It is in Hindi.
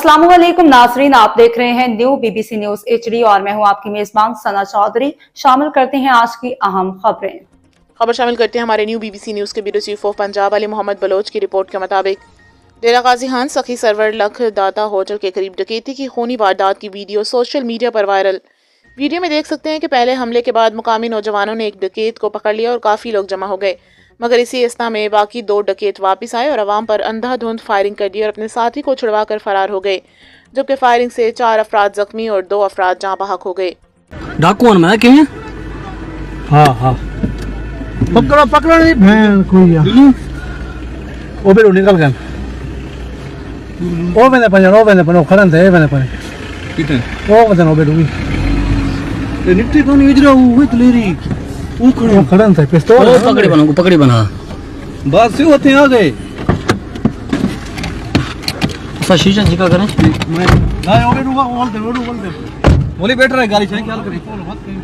अस्सलामुअलैकुम नाजरीन, आप देख रहे हैं न्यू बीबीसी न्यूज HD और मैं हूं आपकी मेजबान सना चौधरी। शामिल करते हैं आज की अहम खबर शामिल करते हैं हमारे न्यू बीबीसी न्यूज के bureau chief of Punjab Ali Mohammad Baloch की रिपोर्ट के मुताबिक डेरा गाजी खान सखी सरवर लख दाता होटल के करीब डकैती की खूनी वारदात की वीडियो सोशल मीडिया पर वायरल। वीडियो में देख सकते हैं कि पहले हमले के बाद मुकामी नौजवानों ने एक डकैत को पकड़ लिया और काफी लोग जमा हो गए, मगर इसी अवस्था में बाकी दो डकैत वापस आए और अवाम पर अंधाधुंध फायरिंग कर दी और अपने साथी को छुड़वा कर फरार हो गए, जबकि फायरिंग से 4 अफराद जख्मी और 2 अफराद जहां बहक हो गए। डाकू मैं क्यों? हाँ हाँ पकड़ो पकड़ो नहीं भैन कोई यार वो भी निकल गए वो मैंने पने खड़न थे मैंने पने कितने वो बतन वो बेडूगी ये निट्टी कौन इधर हुई तलेरी वो खड़न थे पिस्तौल पकड़ी बना बस से होते आ गए सा शीशा झिका करें मैं ना वो बेडूगा बोल दे बोली बैठ रहा है गाड़ी से क्या करें मत कहीं